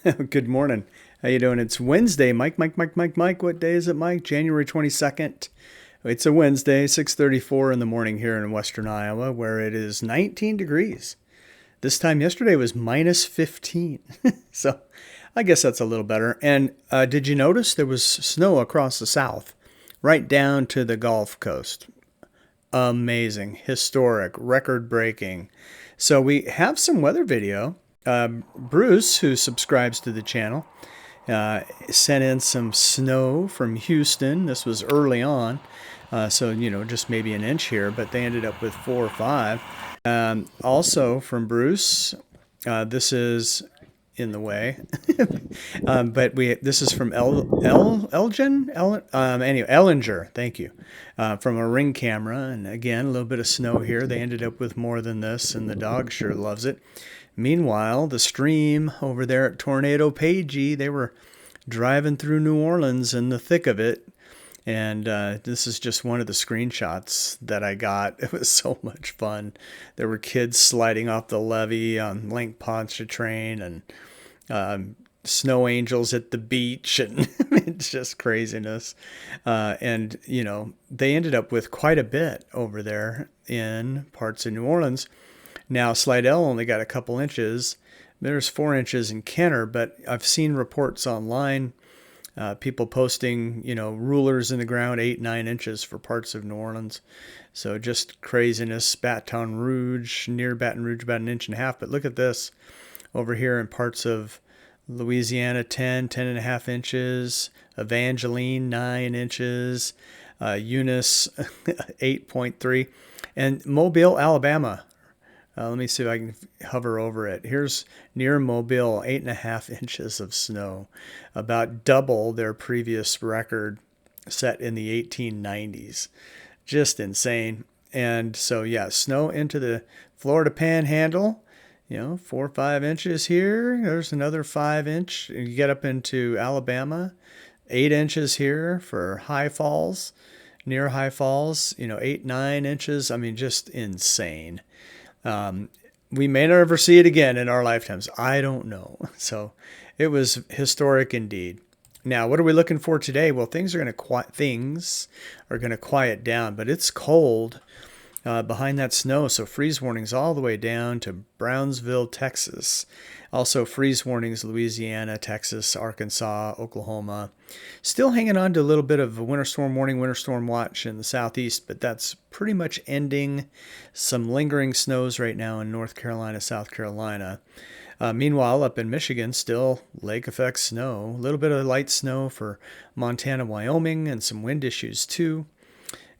Good morning. How you doing? It's Wednesday. Mike. What day is it, Mike? January 22nd. It's a Wednesday, 6:34 in the morning here in western Iowa, where it is 19 degrees. This time yesterday was minus 15. So I guess that's a little better. And did you notice there was snow across the south, right down to the Gulf Coast? Amazing, historic, record breaking. So we have some weather video. Bruce, who subscribes to the channel, sent in some snow from Houston. This was early on, so just maybe an inch here, but they ended up with 4 or 5. Also from Bruce, this is in the way, but this is from Ellinger. Thank you, from a Ring camera, and again a little bit of snow here. They ended up with more than this, and the dog sure loves it. Meanwhile, the stream over there at Tornado Pagey, they were driving through New Orleans in the thick of it. And this is just one of the screenshots that I got. It was so much fun. There were kids sliding off the levee on Lake Pontchartrain and snow angels at the beach. And it's just craziness. And they ended up with quite a bit over there in parts of New Orleans. Now, Slidell only got a couple inches. There's 4 inches in Kenner, but I've seen reports online, people posting, rulers in the ground, 8-9 inches for parts of New Orleans. So just craziness. Baton Rouge, near Baton Rouge, about 1.5 inches. But look at this over here in parts of Louisiana, 10.5 inches. Evangeline, 9 inches. Eunice, 8.3. And Mobile, Alabama. Let me see if I can hover over it. Here's near Mobile, 8.5 inches of snow, about double their previous record set in the 1890s. Just insane. And so, yeah, snow into the Florida Panhandle, 4 or 5 inches here. There's another 5 inch. You get up into Alabama, 8 inches here for High Falls, near High Falls, 8-9 inches. I mean, just insane. We may never see it again in our lifetimes. I don't know. So it was historic indeed. Now, what are we looking for today? Well, things are going to quiet down, but it's cold behind that snow. So freeze warnings all the way down to Brownsville, Texas. Also freeze warnings, Louisiana, Texas, Arkansas, Oklahoma. Still hanging on to a little bit of a winter storm warning, winter storm watch in the southeast, but that's pretty much ending. Some lingering snows right now in North Carolina, South Carolina. Meanwhile, up in Michigan, still lake effect snow. A little bit of light snow for Montana, Wyoming, and some wind issues too.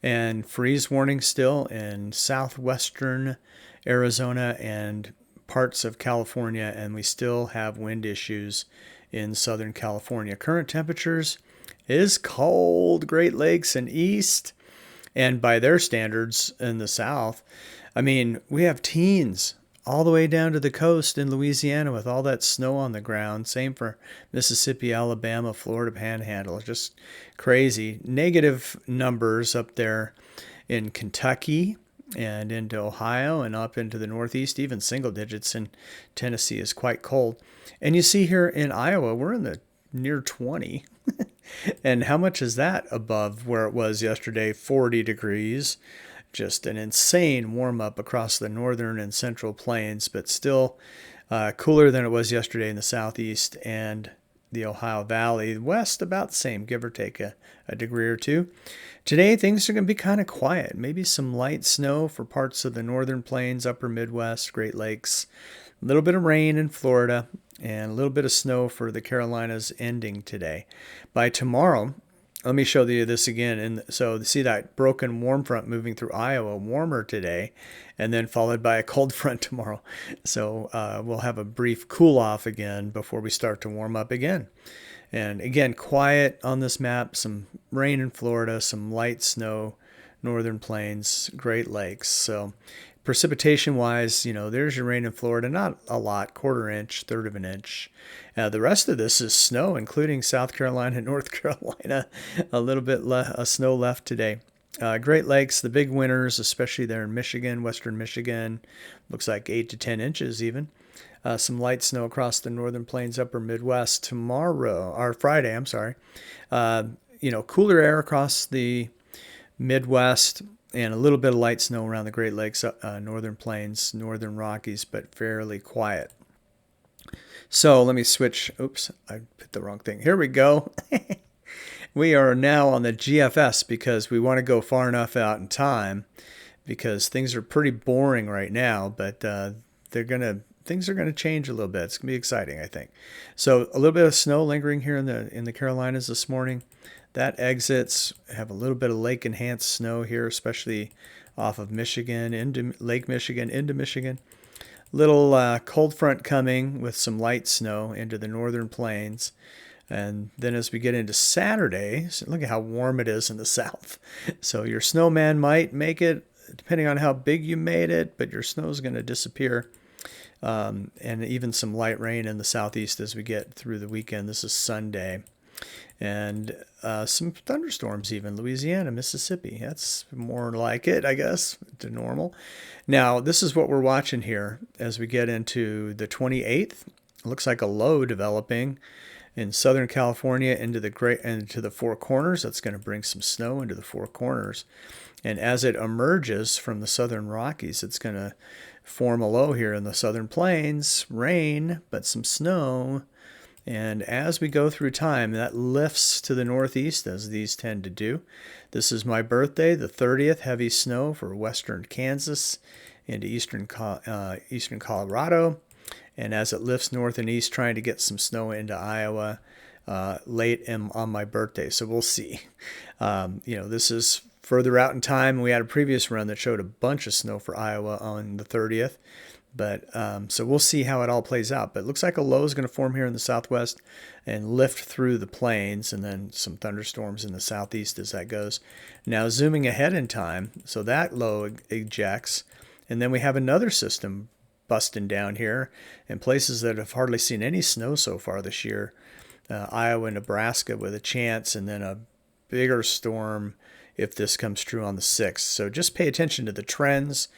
And freeze warning still in southwestern Arizona and parts of California, and we still have wind issues in Southern California. Current temperatures is cold, Great Lakes and east, and by their standards in the south, I mean, we have teens all the way down to the coast in Louisiana with all that snow on the ground. Same for Mississippi, Alabama, Florida Panhandle. Just crazy. Negative numbers up there in Kentucky and into Ohio and up into the Northeast. Even single digits in Tennessee is quite cold. And you see here in Iowa, we're in the near 20. And how much is that above where it was yesterday? 40 degrees. Just an insane warm up across the northern and central plains, but still cooler than it was yesterday in the southeast and the Ohio Valley. West, about the same, give or take a degree or two. Today, things are going to be kind of quiet. Maybe some light snow for parts of the northern plains, upper Midwest, Great Lakes. A little bit of rain in Florida and a little bit of snow for the Carolinas ending today. By tomorrow, let me show you this again. And so see that broken warm front moving through Iowa, warmer today, and then followed by a cold front tomorrow. So we'll have a brief cool off again before we start to warm up again. And again, quiet on this map, some rain in Florida, some light snow, northern plains, Great Lakes. So precipitation wise, there's your rain in Florida, not a lot, 1/4 inch, 1/3 of an inch. The rest of this is snow, including South Carolina and North Carolina. A little bit of snow left today. Great Lakes, the big winners, especially there in Michigan, western Michigan, looks like 8 to 10 inches even. Some light snow across the northern plains, upper Midwest tomorrow, or Friday, I'm sorry. Cooler air across the Midwest and a little bit of light snow around the Great Lakes, northern plains, northern Rockies, but fairly quiet. So let me switch. Oops, I put the wrong thing. Here we go. We are now on the GFS because we want to go far enough out in time because things are pretty boring right now, but things are gonna change a little bit. It's gonna be exciting, I think. So a little bit of snow lingering here in the Carolinas this morning. That exits. Have a little bit of lake enhanced snow here, especially off of Michigan into Lake Michigan into Michigan. Little cold front coming with some light snow into the northern plains. And then as we get into Saturday, so look at how warm it is in the south. So your snowman might make it, depending on how big you made it, but your snow is going to disappear. And even some light rain in the southeast as we get through the weekend. This is Sunday. And some thunderstorms even, Louisiana, Mississippi. That's more like it, I guess, to normal. Now, this is what we're watching here as we get into the 28th. It looks like a low developing in Southern California into the Four Corners. That's going to bring some snow into the Four Corners. And as it emerges from the Southern Rockies, it's going to form a low here in the Southern Plains. Rain, but some snow. And as we go through time, that lifts to the northeast, as these tend to do. This is my birthday, the 30th, heavy snow for western Kansas into eastern Colorado. And as it lifts north and east, trying to get some snow into Iowa late on my birthday. So we'll see. This is further out in time. We had a previous run that showed a bunch of snow for Iowa on the 30th. But so we'll see how it all plays out. But it looks like a low is going to form here in the southwest and lift through the plains, and then some thunderstorms in the southeast as that goes. Now zooming ahead in time, so that low ejects, and then we have another system busting down here in places that have hardly seen any snow so far this year. Iowa and Nebraska with a chance, and then a bigger storm if this comes true on the 6th. So just pay attention to the trends.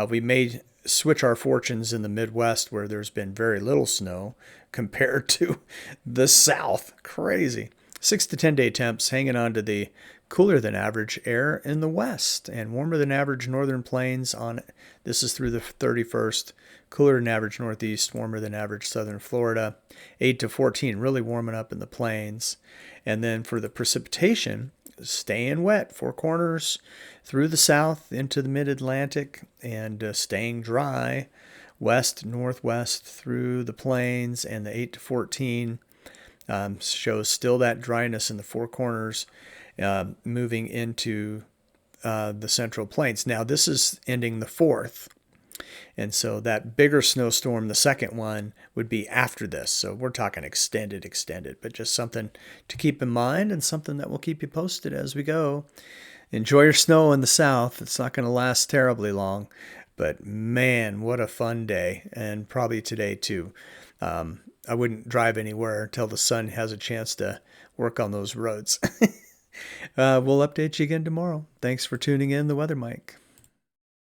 We may switch our fortunes in the Midwest where there's been very little snow compared to the South. Crazy. 6 to 10 day temps hanging on to the cooler than average air in the West and warmer than average northern plains on this is through the 31st. Cooler than average northeast, warmer than average southern Florida. 8 to 14 really warming up in the plains. And then for the precipitation, staying wet, Four Corners through the south into the mid-Atlantic, and staying dry west, northwest through the plains, and the 8 to 14 shows still that dryness in the Four Corners moving into the central plains. Now this is ending the 4th. And so that bigger snowstorm, the second one, would be after this. So we're talking extended, but just something to keep in mind and something that will keep you posted as we go. Enjoy your snow in the south. It's not going to last terribly long, but man, what a fun day. And probably today too. I wouldn't drive anywhere until the sun has a chance to work on those roads. We'll update you again tomorrow. Thanks for tuning in, The Weather Mike.